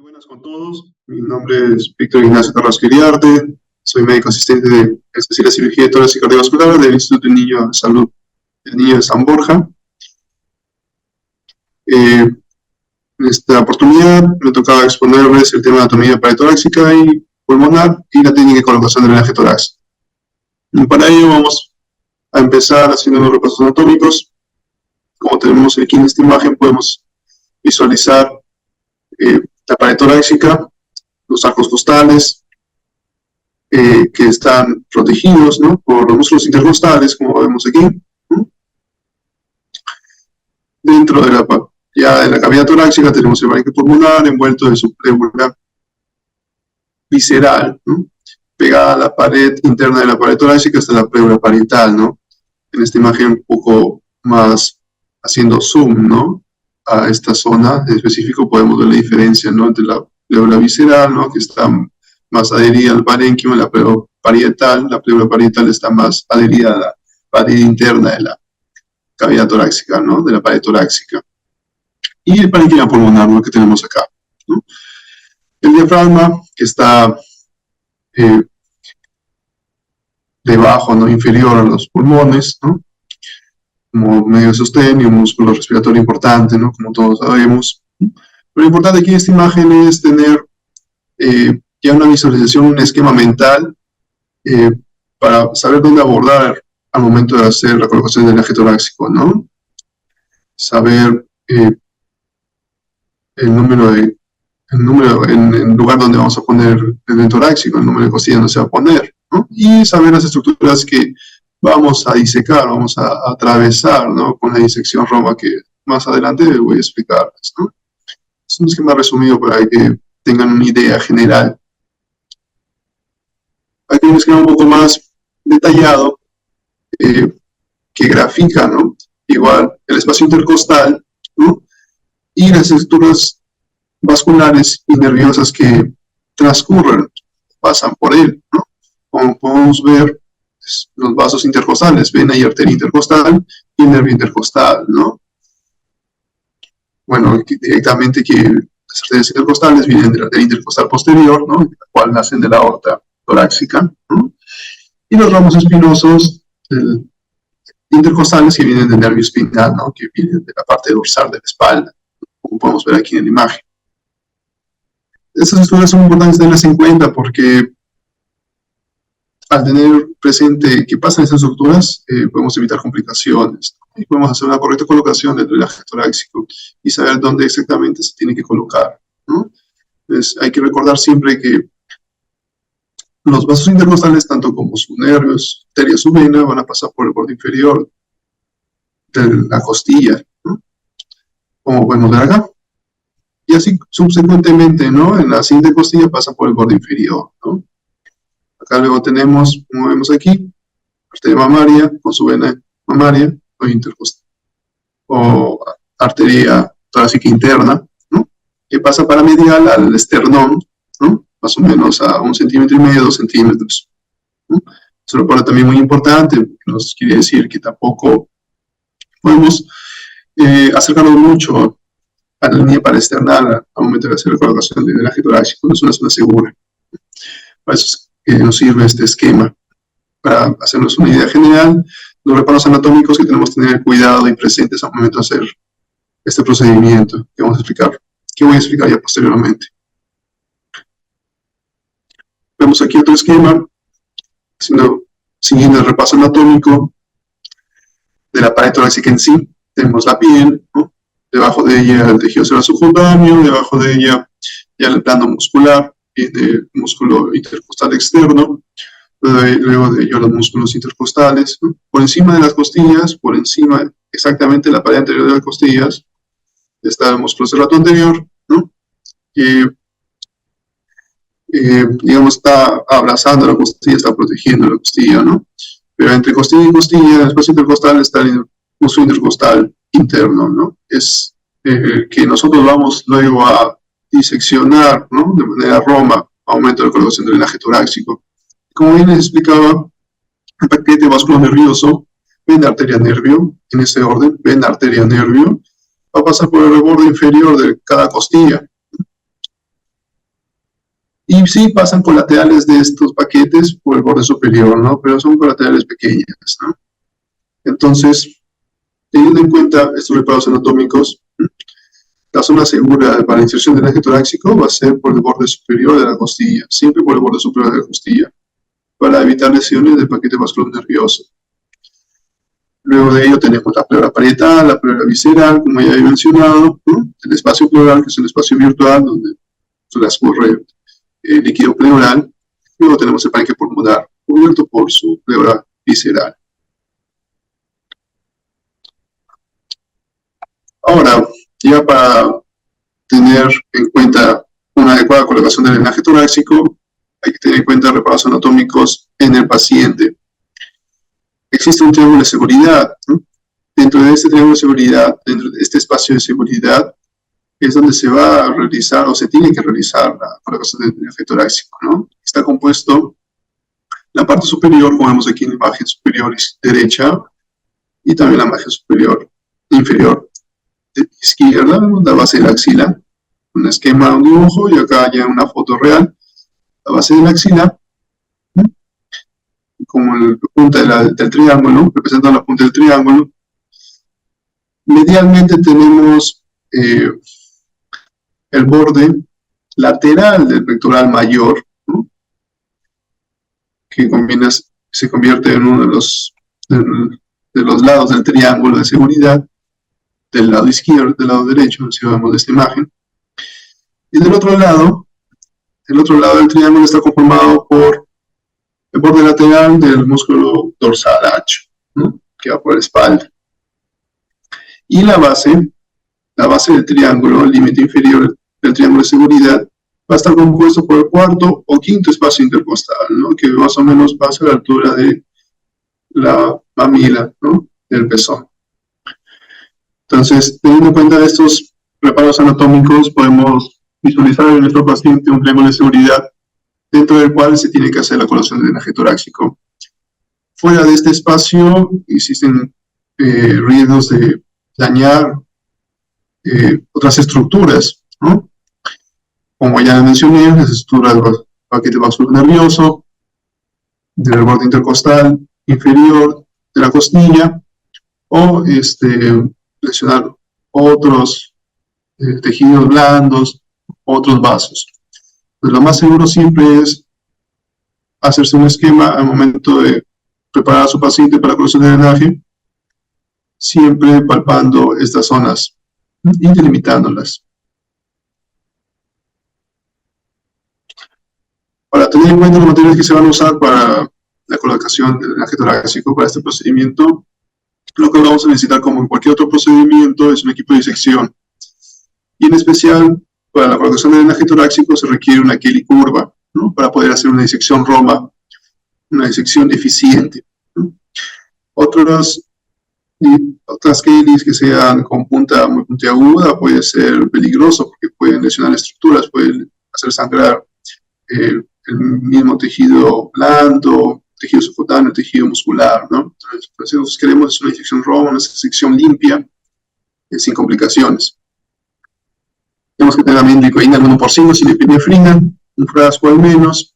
Muy buenas con todos. Mi nombre es Víctor Ignacio Carrasco Iriarte. Soy médico asistente de especialidad de cirugía de tórax y cardiovascular del Instituto del Niño de Salud del Niño de San Borja. En esta oportunidad me tocaba exponerles el tema de anatomía paratorácica y pulmonar y la técnica de colocación del drenaje torácico. Y para ello vamos a empezar haciendo unos repasos anatómicos. Como tenemos aquí en esta imagen, podemos visualizar la pared torácica, los arcos costales, que están protegidos, ¿no?, por los músculos intercostales, como vemos aquí. Dentro de la cavidad torácica tenemos el bronquio pulmonar envuelto en su pleura visceral, ¿no?, pegada a la pared interna de la pared torácica hasta la pleura parietal, ¿no? En esta imagen un poco más haciendo zoom, ¿no?, a esta zona en específico podemos ver la diferencia, ¿no?, entre la pleura visceral, ¿no?, que está más adherida al parénquima, la pleura parietal está más adherida a la pared interna de la cavidad torácica, ¿no?, de la pared torácica. Y el parénquima pulmonar, ¿no?, que tenemos acá, ¿no? El diafragma, que está debajo, ¿no?, inferior a los pulmones, ¿no?, como medio de sostén y un músculo respiratorio importante, ¿no?, como todos sabemos. Pero lo importante aquí en esta imagen es tener ya una visualización, un esquema mental para saber dónde abordar al momento de hacer la colocación del drenaje torácico, ¿no? Saber el lugar donde vamos a poner el drenaje torácico, el número de costillas donde se va a poner, ¿no? Y saber las estructuras que vamos a disecar, vamos a atravesar, ¿no?, con la disección Roma, que más adelante voy a explicarles, ¿no? Es un esquema resumido para que tengan una idea general. Aquí un esquema un poco más detallado que grafica, ¿no?, igual el espacio intercostal, ¿no?, y las estructuras vasculares y nerviosas que transcurren, pasan por él, ¿no? Como podemos ver, los vasos intercostales, vena y arteria intercostal y nervio intercostal, ¿no? Bueno, directamente que las arterias intercostales vienen de la arteria intercostal posterior, ¿no?, la cual nacen de la aorta torácica, ¿no? Y los ramos espinosos intercostales que vienen del nervio espinal, ¿no?, que vienen de la parte dorsal de la espalda, como podemos ver aquí en la imagen. Estas estructuras son importantes tenerlas en cuenta porque al tener presente qué pasa en esas estructuras, podemos evitar complicaciones, ¿no?, y podemos hacer una correcta colocación del drenaje torácico y saber dónde exactamente se tiene que colocar, ¿no? Entonces, hay que recordar siempre que los vasos intercostales, tanto como sus nervios, arteria, su vena, van a pasar por el borde inferior de la costilla, ¿no?, como podemos ver acá. Y así subsecuentemente, ¿no?, en la siguiente costilla pasa por el borde inferior, ¿no? Acá luego tenemos, como vemos aquí, arteria mamaria con su vena mamaria o intercostal, o arteria torácica interna, ¿no?, que pasa paramedial al esternón, ¿no?, más o menos a 1,5 centímetros, 2 centímetros, ¿no? Eso lo pone también muy importante, porque nos quiere decir que tampoco podemos acercarnos mucho a la línea paraesternal al momento de hacer la colocación del drenaje torácico. No es una zona segura. Para eso es que nos sirve este esquema, para hacernos una idea general, los reparos anatómicos que tenemos que tener cuidado y presentes al momento de hacer este procedimiento que vamos a explicar, que voy a explicar ya posteriormente. Vemos aquí otro esquema, siguiendo el repaso anatómico de la pared torácica en sí. Tenemos la piel, ¿no?, debajo de ella el tejido celular subcutáneo, debajo de ella ya el plano muscular, viene el músculo intercostal externo, luego de ello los músculos intercostales, ¿no?, por encima de las costillas, por encima exactamente de la pared anterior de las costillas, está el músculo serrato anterior, ¿no?, que digamos está abrazando la costilla, está protegiendo la costilla, ¿no? Pero entre costilla y costilla, en el espacio intercostal, está el músculo intercostal interno, ¿no? Es que nosotros vamos luego a diseccionar, ¿no?, de manera Roma, aumento de la colocación del drenaje torácico. Como bien les explicaba, el paquete vasculonervioso, vena, arteria, nervio, en ese orden, vena, arteria, nervio, va a pasar por el borde inferior de cada costilla. Y sí pasan colaterales de estos paquetes por el borde superior, ¿no? Pero son colaterales pequeñas, ¿no? Entonces, teniendo en cuenta estos reparos anatómicos, la zona segura para la inserción del eje torácico va a ser por el borde superior de la costilla, siempre por el borde superior de la costilla, para evitar lesiones del paquete vascular nervioso. Luego de ello tenemos la pleura parietal, la pleura visceral, como ya he mencionado, ¿no? El espacio pleural, que es el espacio virtual donde transcurre el líquido pleural. Luego tenemos el paquete pulmonar, cubierto por su pleura visceral. Ahora, ya para tener en cuenta una adecuada colocación del drenaje torácico, hay que tener en cuenta reparados anatómicos en el paciente. Existe un triángulo de seguridad, ¿no? Dentro de este triángulo de seguridad, dentro de este espacio de seguridad, es donde se va a realizar o se tiene que realizar la colocación del drenaje torácico, ¿no? Está compuesto la parte superior, como vemos aquí en la imagen superior derecha, y también la imagen superior inferior izquierda, la base de la axila, un esquema, un dibujo, y acá ya una foto real, la base de la axila, como la punta del triángulo, representando la punta del triángulo. Medialmente tenemos el borde lateral del pectoral mayor, ¿no? Que se convierte en uno de los lados del triángulo de seguridad, del lado izquierdo, del lado derecho, si vemos de esta imagen. Y del otro lado, del triángulo está conformado por el borde lateral del músculo dorsal ancho, ¿no? Que va por la espalda. Y la base del triángulo, el límite inferior del triángulo de seguridad, va a estar compuesto por el cuarto o quinto espacio intercostal, ¿no? Que más o menos pasa a la altura de la mamila, ¿no? Del pezón. Entonces, teniendo en cuenta estos reparos anatómicos, podemos visualizar en nuestro paciente un triángulo de seguridad dentro del cual se tiene que hacer la colocación del drenaje torácico. Fuera de este espacio existen riesgos de dañar otras estructuras, ¿no? Como ya mencioné, las estructuras del paquete vascular nervioso, del borde intercostal inferior de la costilla, o lesionar otros tejidos blandos, otros vasos. Pues lo más seguro siempre es hacerse un esquema al momento de preparar a su paciente para la colocación de drenaje, siempre palpando estas zonas y delimitándolas. Para tener en cuenta los materiales que se van a usar para la colocación del drenaje torácico para este procedimiento, lo que vamos a necesitar, como en cualquier otro procedimiento, es un equipo de disección. Y en especial, para la colocación del drenaje torácico se requiere una Kelly curva, ¿no? Para poder hacer una disección Roma, una disección eficiente, ¿no? Otras Kellys que sean con punta muy puntiaguda puede ser peligroso porque pueden lesionar estructuras, pueden hacer sangrar el mismo tejido blando, tejido subcutáneo, tejido muscular, ¿no? Entonces, nosotros queremos una disección Roma, una disección limpia, sin complicaciones. Tenemos que tener también licoína al 1%, sin epinefrina, un frasco al menos.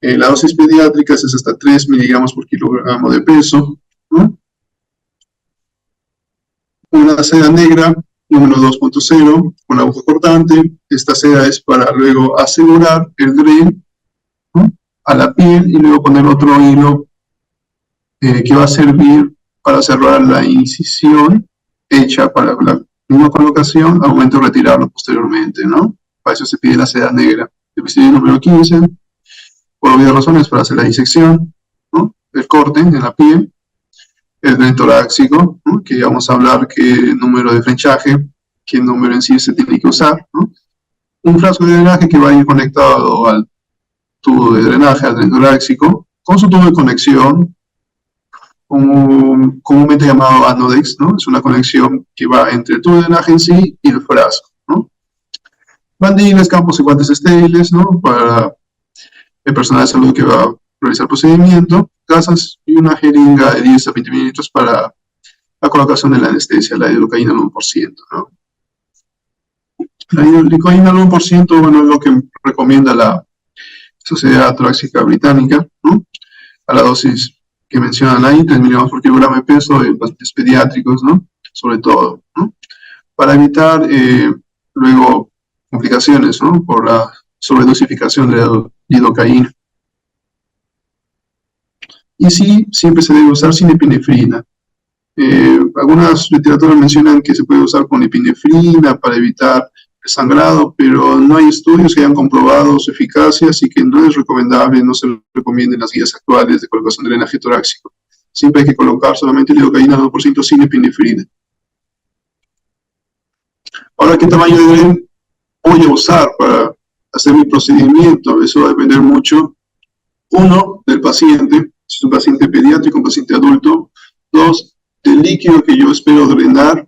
La dosis pediátrica es hasta 3 miligramos por kilogramo de peso, ¿no? Una seda negra, número 2.0, con aguja cortante. Esta seda es para luego asegurar el dren, ¿no? A la piel, y luego poner otro hilo que va a servir para cerrar la incisión hecha para la misma colocación al momento de retirarlo posteriormente, ¿no? Para eso se pide la seda negra. El episodio número 15, por obvias razones, para hacer la disección, ¿no? El corte en la piel. El dren torácico, ¿no? Que ya vamos a hablar qué número de flechaje, qué número en sí se tiene que usar, ¿no? Un frasco de drenaje que va a ir conectado al tubo de drenaje, al dren torácico, con su tubo de conexión, comúnmente llamado anodex, ¿no? Es una conexión que va entre el tubo de drenaje en sí y el frasco, ¿no? Bandiles, campos y guantes estériles, ¿no? Para el personal de salud que va a realizar el procedimiento, gasas y una jeringa de 10 a 20 mililitros para la colocación de la anestesia, la lidocaína al 1%, ¿no? La lidocaína al 1%, bueno, es lo que recomienda la Sociedad Torácica Británica, ¿no? A la dosis que mencionan ahí, 3 miligramos por kilogramo de peso en pacientes pediátricos, ¿no? Sobre todo, ¿no? Para evitar luego complicaciones, ¿no? Por la sobredosificación de la lidocaína. Y sí, siempre se debe usar sin epinefrina. Algunas literaturas mencionan que se puede usar con epinefrina para evitar el sangrado, pero no hay estudios que hayan comprobado su eficacia, así que no es recomendable, no se recomiendan las guías actuales de colocación de drenaje torácico. Siempre hay que colocar solamente lidocaína 2% sin epinefrina. Ahora, ¿qué tamaño de dren voy a usar para hacer mi procedimiento? Eso va a depender mucho, uno, del paciente, si es un paciente pediátrico, un paciente adulto, dos, del líquido que yo espero drenar,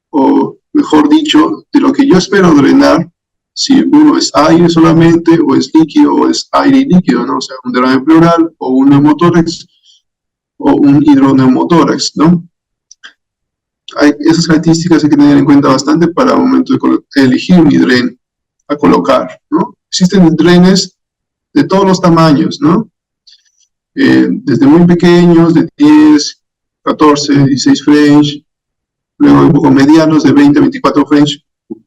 o mejor dicho, de lo que yo espero drenar, si uno es aire solamente, o es líquido, o es aire y líquido, ¿no? O sea, un drenaje pleural, o un neumotórax, o un hidroneumotórax, ¿no? Esas características hay que tener en cuenta bastante para el momento de elegir mi dren a colocar, ¿no? Existen drenes de todos los tamaños, ¿no? Desde muy pequeños, de 10, 14, 16 French, luego un poco medianos, de 20 a 24 French,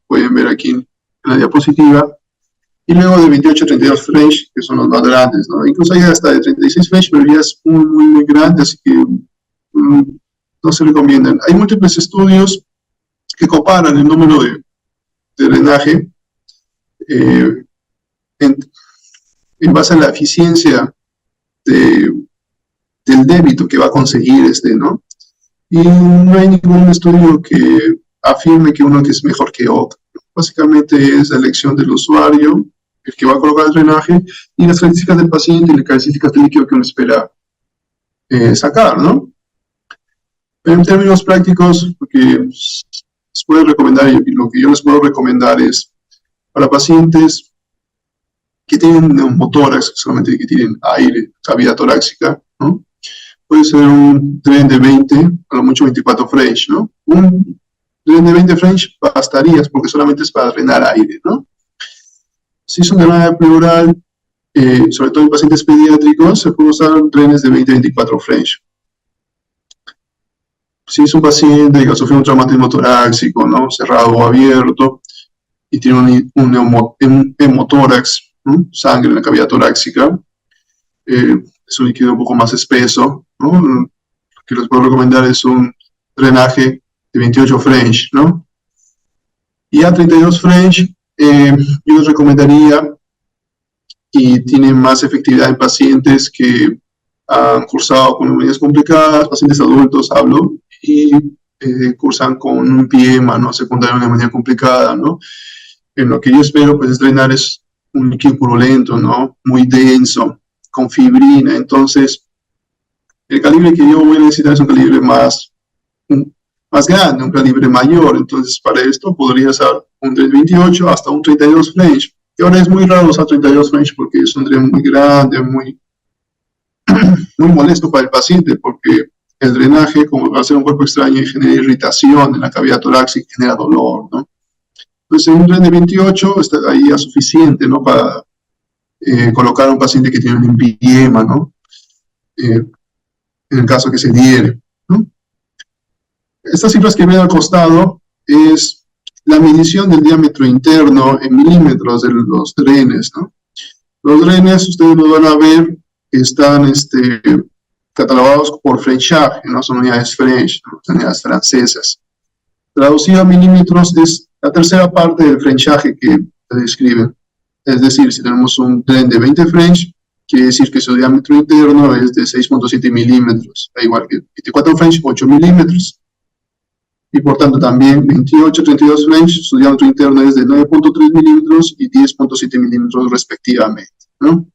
pueden ver aquí en la diapositiva, y luego de 28 a 32 French, que son los más grandes, ¿no? Incluso hay hasta de 36 French, pero ya es muy grande, así que no se recomiendan. Hay múltiples estudios que comparan el número de drenaje en base a la eficiencia del débito que va a conseguir ¿no? Y no hay ningún estudio que afirme que uno que es mejor que otro. Básicamente es la elección del usuario, el que va a colocar el drenaje, y las características del paciente y las características del líquido que uno espera sacar, ¿no? Pero en términos prácticos, lo que les puedo recomendar, y lo que yo les puedo recomendar es para pacientes que tienen neumotórax, solamente que tienen aire, cavidad torácica, ¿no? Puede ser un dren de 20, a lo mucho 24 French, ¿no? Un dren de 20 French bastaría, porque solamente es para drenar aire, ¿no? Si es un drenaje pleural, sobre todo en pacientes pediátricos, se puede usar drenes de 20 a 24 French. Si es un paciente que ha sufrido un traumatismo torácico, ¿no? Cerrado o abierto, y tiene un hemotórax, ¿no? Sangre en la cavidad torácica, es un líquido un poco más espeso, ¿no? Lo que les puedo recomendar es un drenaje de 28 French, ¿no? Y a 32 French, yo les recomendaría, y tiene más efectividad en pacientes que han cursado con neumonías complicadas, pacientes adultos hablo, y cursan con un empiema, ¿no? Secundario a una neumonía complicada, ¿no? En lo que yo espero, pues, es drenar es un líquido purulento, ¿no? Muy denso, con fibrina. Entonces, el calibre que yo voy a necesitar es un calibre más grande, un calibre mayor. Entonces, para esto podría ser un dren 28 hasta un 32 French. Y ahora es muy raro usar 32 French porque es un dren muy grande, muy molesto para el paciente, porque el drenaje, como al ser un cuerpo extraño, genera irritación en la cavidad torácica y genera dolor, ¿no? Entonces, un dren de 28 está ahí ya suficiente, ¿no? Para colocar a un paciente que tiene un empiema, ¿no? En el caso que se diere, ¿no? Estas cifras que ven al costado es la medición del diámetro interno en milímetros de los drenes, ¿no? Los drenes, ustedes lo van a ver, están catalogados por Frenchage, ¿no? Son unidades French, ¿no? Son unidades francesas. Traducido a milímetros es la tercera parte del Frenchage que se describe. Es decir, si tenemos un dren de 20 French, quiere decir que su diámetro interno es de 6.7 milímetros, da igual que 24 French, 8 milímetros. Y por tanto también 28, 32 French, su diámetro interno es de 9.3 milímetros y 10.7 milímetros respectivamente, ¿no?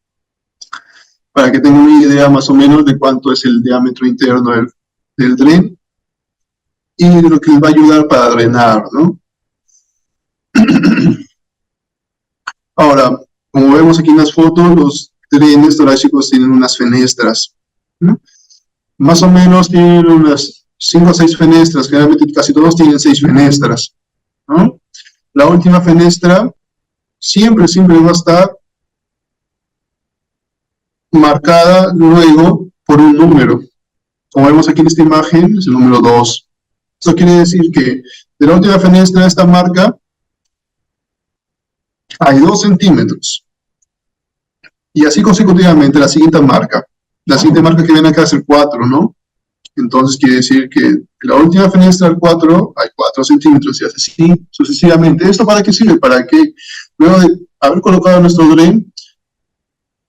Para que tengan una idea más o menos de cuánto es el diámetro interno del dren y de lo que les va a ayudar para drenar, ¿no? Ahora, como vemos aquí en las fotos, los drenes torácicos tienen unas fenestras, ¿no? Más o menos tienen unas 5 o 6 fenestras, generalmente casi todos tienen 6 fenestras, ¿no? La última fenestra siempre va a estar marcada luego por un número. Como vemos aquí en esta imagen, es el número 2. Eso quiere decir que de la última fenestra de esta marca hay 2 centímetros. Y así consecutivamente la siguiente marca. La siguiente marca que ven acá es el 4, ¿no? Entonces quiere decir que de la última fenestra al 4 hay 4 centímetros y así sucesivamente. ¿Esto para qué sirve? Para que luego de haber colocado nuestro DREN,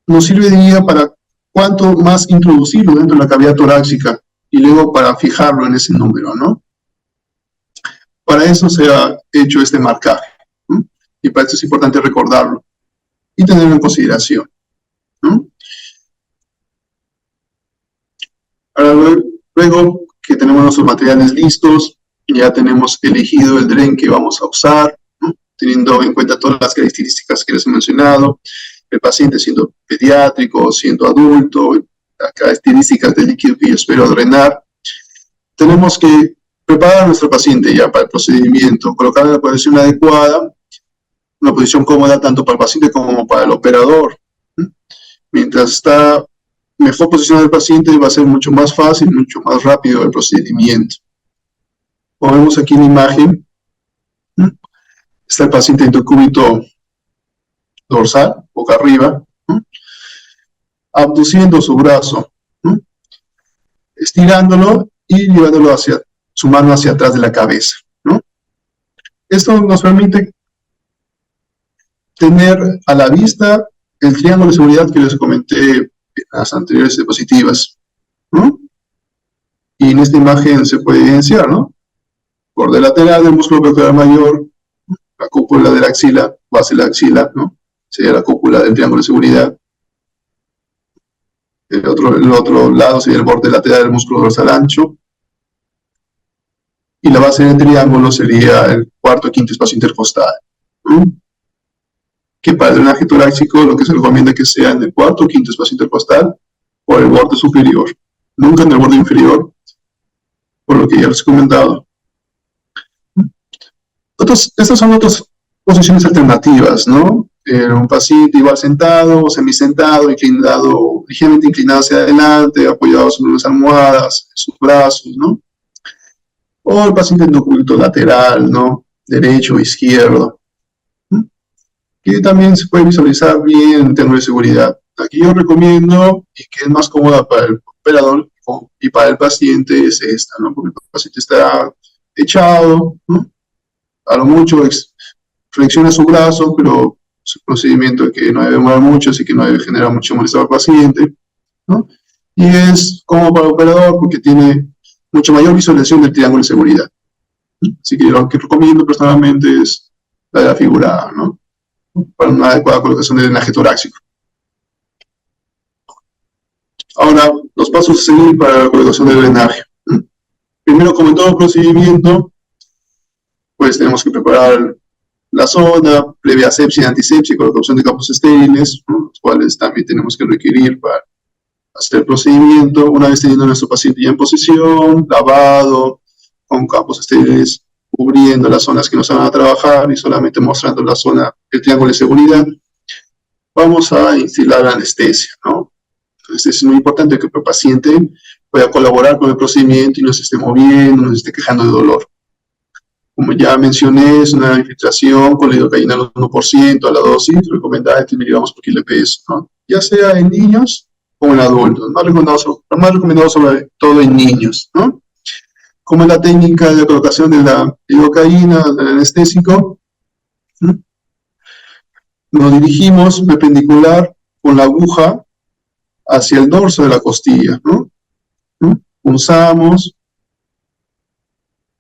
nos sirve de guía para cuánto más introducirlo dentro de la cavidad torácica y luego para fijarlo en ese número, ¿no? Para eso se ha hecho este marcaje, ¿no? Y para eso es importante recordarlo y tenerlo en consideración, ¿no? Ahora, luego que tenemos nuestros materiales listos, ya tenemos elegido el DREN que vamos a usar, ¿no? Teniendo en cuenta todas las características que les he mencionado, el paciente siendo pediátrico, siendo adulto, las características del líquido que yo espero drenar. Tenemos que preparar a nuestro paciente ya para el procedimiento, colocar en la posición adecuada, una posición cómoda tanto para el paciente como para el operador. Mientras está mejor posicionado el paciente, va a ser mucho más fácil, mucho más rápido el procedimiento. Como vemos aquí en la imagen, está el paciente en decúbito dorsal, boca arriba, abduciendo su brazo, estirándolo y llevándolo hacia su mano hacia atrás de la cabeza, ¿no? Esto nos permite tener a la vista el triángulo de seguridad que les comenté en las anteriores diapositivas, ¿no? Y en esta imagen se puede evidenciar, ¿no? Borde lateral del músculo pectoral mayor, la cúpula de la axila, base de la axila, ¿no? Sería la cúpula del triángulo de seguridad. El otro lado sería el borde lateral del músculo dorsal ancho. Y la base del triángulo sería el cuarto o quinto espacio intercostal, ¿no? Que para el drenaje torácico lo que se recomienda es que sea en el cuarto o quinto espacio intercostal o el borde superior, nunca en el borde inferior, por lo que ya les he comentado. Estas son otras posiciones alternativas, ¿no? Un paciente igual sentado, semisentado, inclinado, ligeramente inclinado hacia adelante, apoyado sobre las almohadas, sus brazos, ¿no? O el paciente en decúbito lateral, ¿no? Derecho o izquierdo, ¿no? Que también se puede visualizar bien en términos de seguridad. Aquí yo recomiendo, y que es más cómoda para el operador y para el paciente, es esta, ¿no? Porque el paciente está echado, ¿no? A lo mucho flexiona su brazo, pero es un procedimiento que no debe demorar mucho, así que no debe generar mucho malestar al paciente, ¿no? Y es cómodo para el operador porque tiene mucha mayor visualización del triángulo de seguridad. Así que lo que recomiendo personalmente es la de la figura, ¿no? Para una adecuada colocación del drenaje torácico. Ahora, los pasos a seguir para la colocación del drenaje. Primero, como en todo procedimiento, pues tenemos que preparar la zona, previa asepsia y antisepsia, colocación de campos estériles, ¿no? Los cuales también tenemos que requerir para hacer el procedimiento. Una vez teniendo a nuestro paciente ya en posición, lavado, con campos estériles cubriendo las zonas que nos van a trabajar y solamente mostrando la zona, el triángulo de seguridad, vamos a instilar la anestesia, ¿no? Entonces es muy importante que el paciente pueda colaborar con el procedimiento y no se esté moviendo, no se esté quejando de dolor. Como ya mencioné, es una infiltración con lidocaína al 1% a la dosis recomendada de 3 miligramos por kilo de peso, ¿no? Ya sea en niños o en adultos, más recomendado sobre todo en niños, ¿no? Como es la técnica de colocación de la lidocaína, del anestésico, ¿no? Nos dirigimos perpendicular con la aguja hacia el dorso de la costilla, ¿no? Punzamos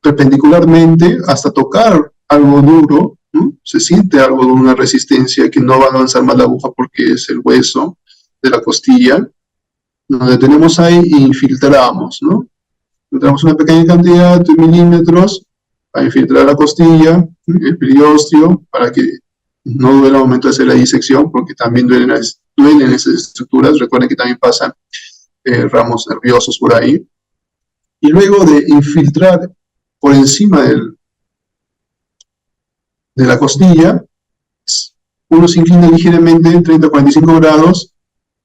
perpendicularmente hasta tocar algo duro, ¿no? Se siente algo de una resistencia que no va a avanzar más la aguja porque es el hueso de la costilla. Nos detenemos ahí e infiltramos, ¿no? Infiltramos una pequeña cantidad de milímetros para infiltrar la costilla, el periósteo, para que no duela al momento de hacer la disección, porque también duelen esas estructuras. Recuerden que también pasan ramos nerviosos por ahí. Y luego de infiltrar por encima de la costilla, uno se inclina ligeramente 30 a 45 grados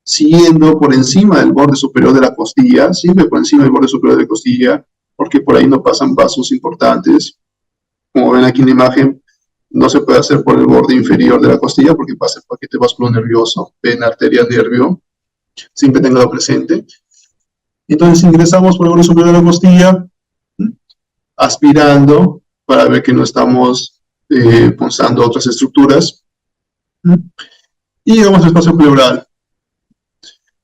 siguiendo por encima del borde superior de la costilla, siempre por encima del borde superior de la costilla, porque por ahí no pasan vasos importantes. Como ven aquí en la imagen, no se puede hacer por el borde inferior de la costilla porque pasa el paquete vascular nervioso, vena, arteria, nervio, siempre tenganlo presente. Entonces ingresamos por el borde superior de la costilla, aspirando para ver que no estamos punzando otras estructuras. Y llegamos al espacio pleural.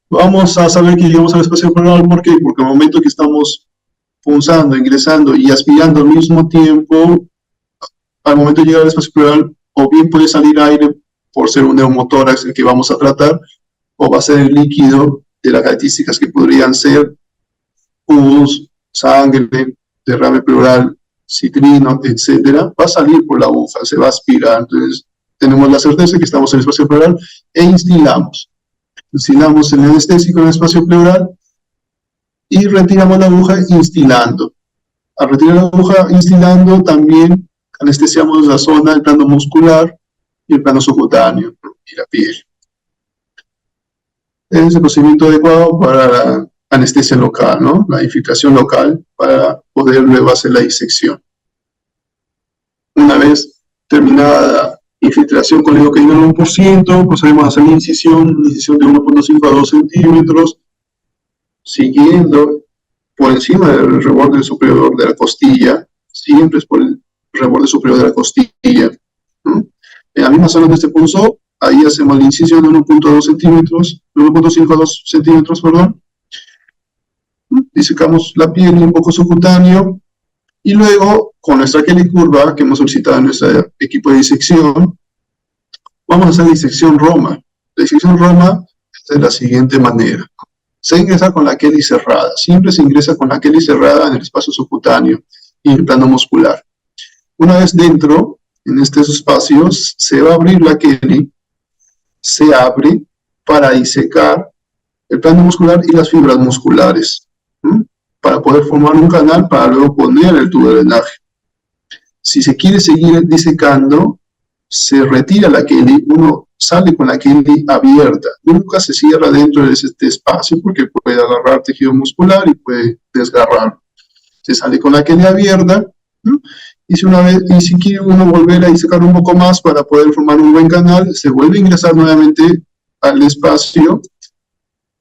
Vamos a saber que llegamos al espacio pleural, ¿por qué? Porque al momento que estamos punzando, ingresando y aspirando al mismo tiempo, al momento de llegar al espacio pleural, o bien puede salir aire por ser un neumotórax el que vamos a tratar, o va a ser el líquido de las características que podrían ser pus, sangre, derrame pleural, citrino, etcétera, va a salir por la aguja, se va a aspirar. Entonces, tenemos la certeza que estamos en el espacio pleural e instilamos. Instilamos el anestésico en el espacio pleural y retiramos la aguja instilando. Al retirar la aguja instilando, también anestesiamos la zona del plano muscular y el plano subcutáneo y la piel. Es el procedimiento adecuado para la anestesia local, ¿no? La infiltración local para poder luego hacer la disección. Una vez terminada la infiltración con lidocaína al 1%, procedemos a hacer la incisión de 1.5 a 2 centímetros, siguiendo por encima del reborde superior de la costilla, siempre es por el reborde superior de la costilla, ¿no? En la misma zona donde se punzó, ahí hacemos la incisión de 1.2 centímetros, 1.5 a 2 centímetros, perdón. Disecamos la piel y un poco subcutáneo, y luego, con nuestra Kelly curva que hemos solicitado en nuestro equipo de disección, vamos a hacer la disección Roma. La disección Roma es de la siguiente manera. Se ingresa con la Kelly cerrada. Siempre se ingresa con la Kelly cerrada en el espacio subcutáneo y en el plano muscular. Una vez dentro, en estos espacios, se va a abrir la Kelly, se abre para disecar el plano muscular y las fibras musculares, para poder formar un canal para luego poner el tubo de drenaje. Si se quiere seguir disecando, se retira la Kelly, uno sale con la Kelly abierta, nunca se cierra dentro de este espacio porque puede agarrar tejido muscular y puede desgarrar. Se sale con la Kelly abierta, ¿no? Y si quiere uno volver a disecar un poco más para poder formar un buen canal, se vuelve a ingresar nuevamente al espacio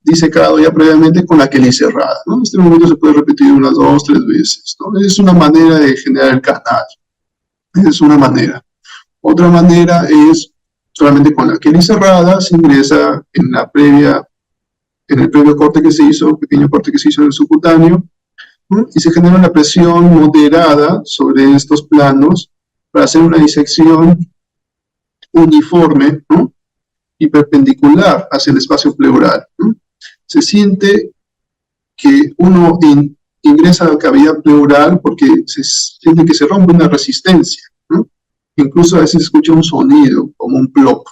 disecado ya previamente con la Kelly cerrada, ¿no? Este movimiento se puede repetir unas 2 o 3 veces, ¿no? Es una manera de generar el canal. Es una manera. Otra manera es solamente con la Kelly cerrada, se ingresa en el previo corte que se hizo, pequeño corte que se hizo en el subcutáneo, ¿no? Y se genera una presión moderada sobre estos planos para hacer una disección uniforme, ¿no? Y perpendicular hacia el espacio pleural, ¿no? Se siente que uno ingresa a la cavidad pleural porque se siente que se rompe una resistencia, ¿no? Incluso a veces se escucha un sonido, como un plop.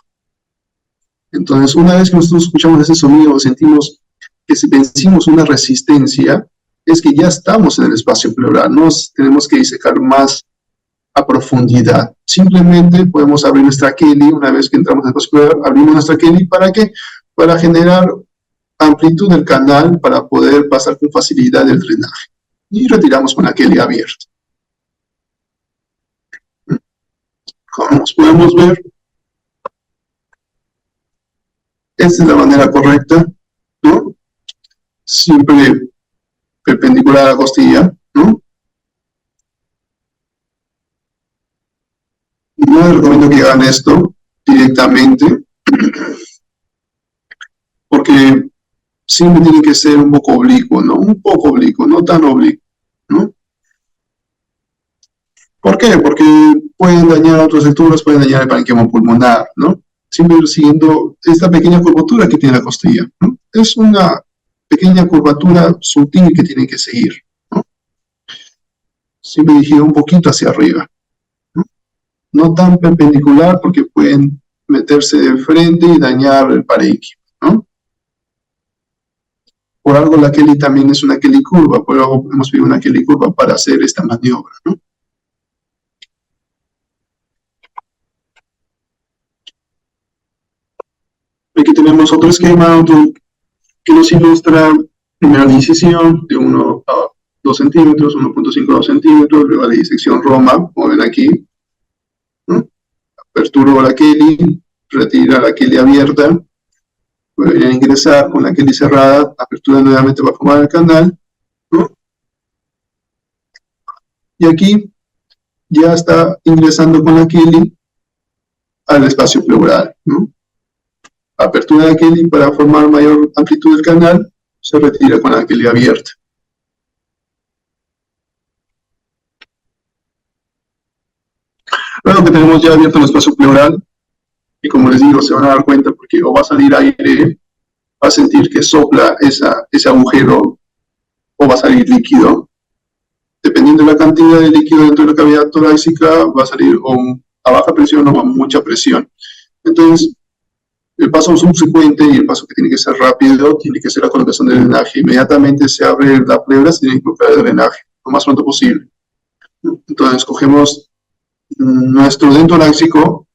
Entonces, una vez que nosotros escuchamos ese sonido, sentimos que si vencimos una resistencia, es que ya estamos en el espacio pleural, no tenemos que disecar más a profundidad. Simplemente podemos abrir nuestra Kelly, una vez que entramos en el espacio pleural, abrimos nuestra Kelly, ¿para qué? Para generar amplitud del canal para poder pasar con facilidad el drenaje. Y retiramos con la Kelly abierta. Como podemos ver, esta es la manera correcta, ¿no? Siempre perpendicular a la costilla, ¿no? No les recomiendo que hagan esto directamente, porque siempre tiene que ser un poco oblicuo, ¿no? Un poco oblicuo, no tan oblicuo, ¿no? ¿Por qué? Porque pueden dañar otras estructuras, pueden dañar el parénquima pulmonar, ¿no? Siempre siguiendo esta pequeña curvatura que tiene la costilla, ¿no? Es una pequeña curvatura sutil que tienen que seguir, ¿no? Siempre dirigido un poquito hacia arriba, ¿no? No tan perpendicular porque pueden meterse de frente y dañar el parénquima, ¿no? Por algo la Kelly también es una Kelly curva, por algo hemos pedido una Kelly curva para hacer esta maniobra, ¿no? Aquí tenemos tenemos otro esquema que nos ilustra primera la incisión de 1 a 2 centímetros, 1.5 a 2 centímetros, luego la disección Roma, como ven aquí, ¿no? Aperturo la Kelly, retira la Kelly abierta, vuelve a ingresar con la Kelly cerrada, apertura nuevamente para formar el canal, ¿no? Y aquí ya está ingresando con la Kelly al espacio pleural, ¿no? Apertura de la Kelly para formar mayor amplitud del canal, se retira con la Kelly abierta. Luego que tenemos ya abierto el espacio pleural, y como les digo, se van a dar cuenta porque o va a salir aire, va a sentir que sopla ese agujero, o va a salir líquido. Dependiendo de la cantidad de líquido dentro de la cavidad torácica, va a salir a baja presión o a mucha presión. Entonces, el paso subsecuente y el paso que tiene que ser rápido, tiene que ser la colocación del drenaje. Inmediatamente se abre la pleura, se tiene que colocar el drenaje, lo más pronto posible. Entonces, cogemos nuestro dento torácico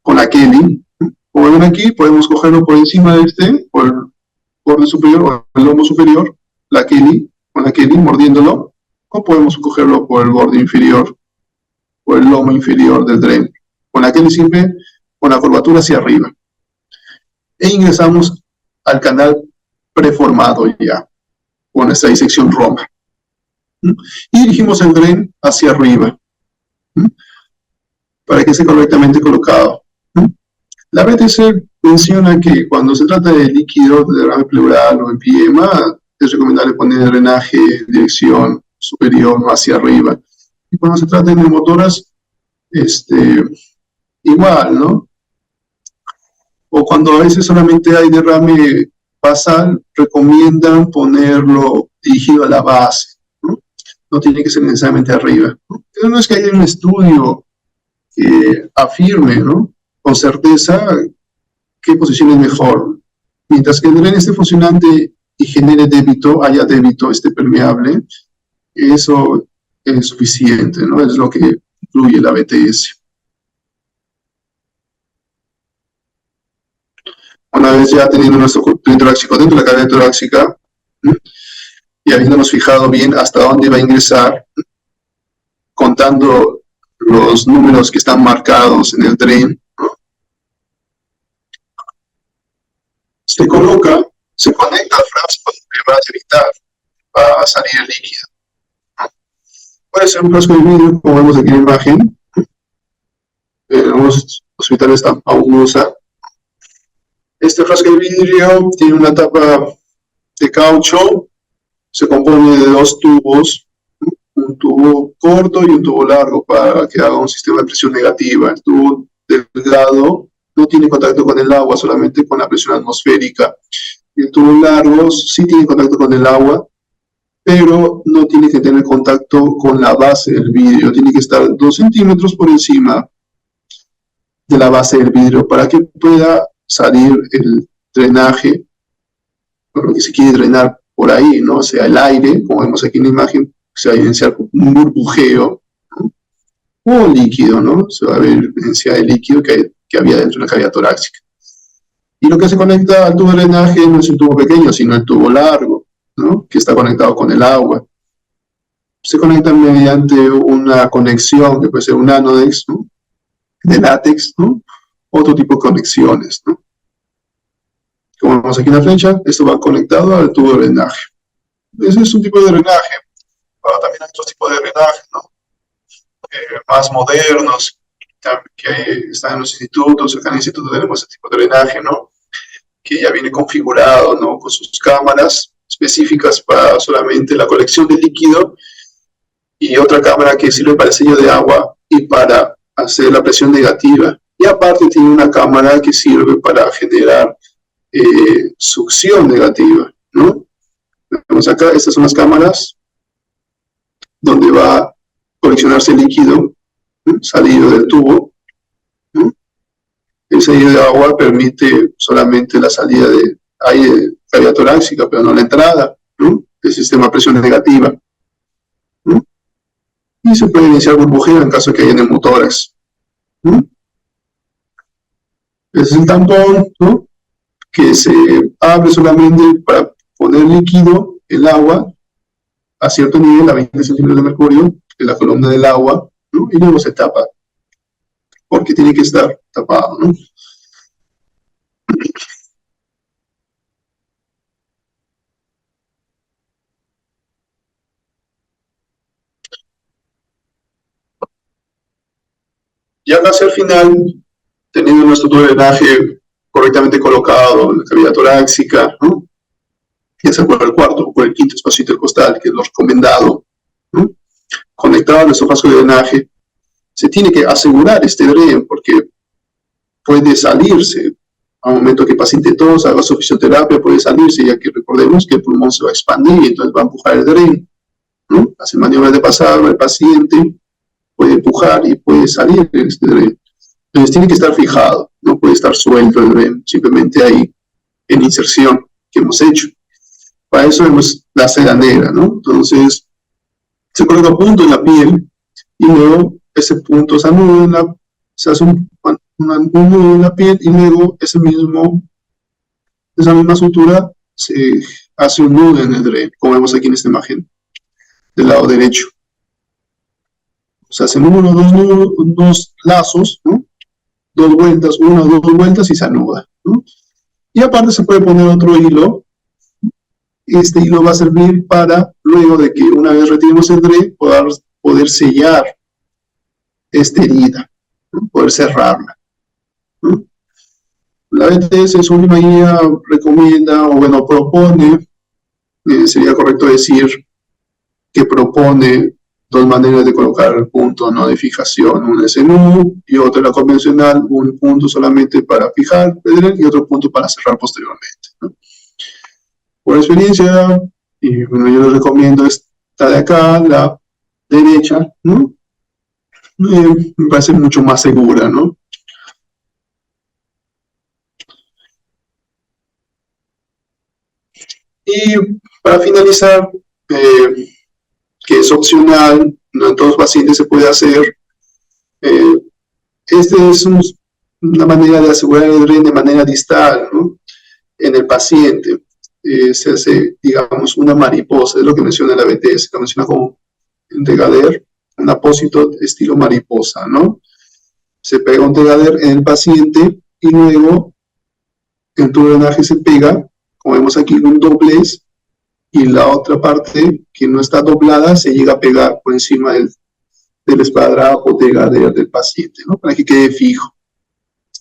con la Kelly. Como ven aquí, podemos cogerlo por encima de por el borde superior o el lomo superior, la Kelly, con la Kelly mordiéndolo, o podemos cogerlo por el borde inferior, o el lomo inferior del dren. Con la Kelly siempre con la curvatura hacia arriba. E ingresamos al canal preformado ya, con esta disección Roma. Y dirigimos el dren hacia arriba, para que esté correctamente colocado. La BTC menciona que cuando se trata de líquido, de derrame pleural o empiema, es recomendable poner el drenaje en dirección superior, no hacia arriba. Y cuando se trata de neumotoras, igual, ¿no? O cuando a veces solamente hay derrame basal, recomiendan ponerlo dirigido a la base, ¿no? No tiene que ser necesariamente arriba, ¿no? Pero no es que haya un estudio que afirme, ¿no?, con certeza qué posición es mejor. Mientras que el dren esté funcionante y genere débito, haya débito, esté permeable, eso es suficiente, ¿no? Es lo que incluye la BTS. Una vez ya teniendo nuestro dentro torácico dentro de la cavidad torácica, y habiéndonos fijado bien hasta dónde va a ingresar, contando los números que están marcados en el dren, ¿no?, se coloca, se conecta al frasco donde va a evitar, va a salir el líquido. Puede ser un frasco de vidrio, como vemos aquí en la imagen. En algunos hospitales aún usa. Este frasco de vidrio tiene una tapa de caucho, se compone de 2 tubos, un tubo corto y un tubo largo para que haga un sistema de presión negativa. El tubo delgado no tiene contacto con el agua, solamente con la presión atmosférica. El tubo largo sí tiene contacto con el agua, pero no tiene que tener contacto con la base del vidrio. Tiene que estar 2 centímetros por encima de la base del vidrio para que pueda salir el drenaje, por lo que se quiere drenar por ahí, ¿no? O sea, el aire, como vemos aquí en la imagen, se va a evidenciar un burbujeo, ¿no?, o líquido, ¿no? Se va a ver evidencia el líquido que había dentro de la cavidad torácica. Y lo que se conecta al tubo de drenaje no es el tubo pequeño, sino el tubo largo, ¿no?, que está conectado con el agua. Se conecta mediante una conexión, que puede ser un anodex, ¿no?, de látex, ¿no?, otro tipo de conexiones, ¿no? Como vemos aquí en la flecha, esto va conectado al tubo de drenaje. Ese es un tipo de drenaje. Ahora también hay otros tipos de drenaje, ¿no?, más modernos, que están en los institutos. Acá en el instituto tenemos este tipo de drenaje, ¿no?, que ya viene configurado, ¿no?, con sus cámaras específicas para solamente la colección de líquido, y otra cámara que sirve para el sello de agua y para hacer la presión negativa. Y aparte tiene una cámara que sirve para generar succión negativa, ¿no? Vemos acá, estas son las cámaras donde va a coleccionarse el líquido, ¿no?, salido del tubo, ¿no? El sello de agua permite solamente la salida de aire de cavidad torácica, pero no la entrada, ¿no?, del sistema de presión negativa, ¿no? Y se puede iniciar burbujeo en caso de que haya neumotórax, ¿no? Ese es el tampón, ¿no?, que se abre solamente para poner líquido, el agua, a cierto nivel, a 20 centímetros de mercurio, en la columna del agua, ¿no? Y luego se tapa, porque tiene que estar tapado, ¿no? Ya casi al final, teniendo nuestro tubo de drenaje correctamente colocado en la cavidad torácica, ¿no? Ya sea por el cuarto o por el quinto espacio intercostal, que es lo recomendado, ¿no? Conectado a nuestro frasco de drenaje, se tiene que asegurar este dren, porque puede salirse al momento que el paciente tosa, haga su fisioterapia, puede salirse, ya que recordemos que el pulmón se va a expandir y entonces va a empujar el dren, ¿no? Hace maniobras de pasado, el paciente puede empujar y puede salir este dren. Entonces tiene que estar fijado, no puede estar suelto el dren, simplemente ahí en inserción que hemos hecho. Para eso vemos la seda negra, ¿no? Entonces se coloca un punto en la piel y luego ese punto se anuda, se hace un nudo en la piel y luego esa misma sutura se hace un nudo en el dren, como vemos aquí en esta imagen del lado derecho. O sea, se hacen dos lazos, ¿no? Dos vueltas, una o dos vueltas y se anuda, ¿no? Y aparte se puede poner otro hilo. Este hilo va a servir para, luego de que una vez retiremos el dren, poder sellar esta herida, ¿no? Poder cerrarla, ¿no? La BTS en su última guía recomienda, o bueno, propone, sería correcto decir que propone dos maneras de colocar el punto, ¿no? De fijación. Una es en U y otra la convencional, un punto solamente para fijar el dren y otro punto para cerrar posteriormente, ¿no? Por experiencia, y bueno, yo les recomiendo esta de acá, la derecha, ¿no? Me parece mucho más segura, ¿no? Y para finalizar, que es opcional, no en todos los pacientes se puede hacer, este es una manera de asegurar el dren de manera distal, ¿no? En el paciente. Se hace, digamos, una mariposa, es lo que menciona la BTS, que menciona como un tegader, un apósito estilo mariposa, ¿no? Se pega un tegader en el paciente y luego el tubo de drenaje se pega, como vemos aquí, un doblez, y la otra parte que no está doblada se llega a pegar por encima del esparadrapo tegader del paciente, ¿no? Para que quede fijo.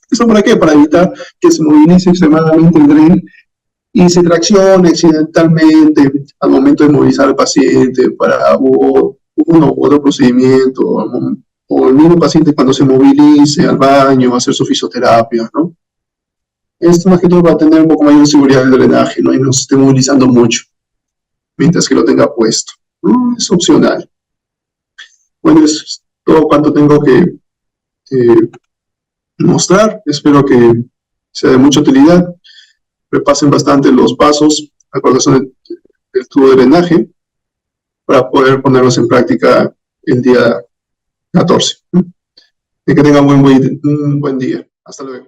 ¿Eso para qué? Para evitar que se movilice extremadamente el dren y se traccione accidentalmente al momento de movilizar al paciente para uno u otro procedimiento, o el mismo paciente cuando se movilice al baño, a hacer su fisioterapia, ¿no? Esto más que todo para tener un poco mayor seguridad del drenaje, ¿no? Y no se esté movilizando mucho mientras que lo tenga puesto, ¿no? Es opcional. Bueno, eso es todo cuanto tengo que mostrar. Espero que sea de mucha utilidad. Repasen bastante los pasos, la colocación del tubo de drenaje, para poder ponerlos en práctica el día 14. Y que tengan un buen día. Hasta luego.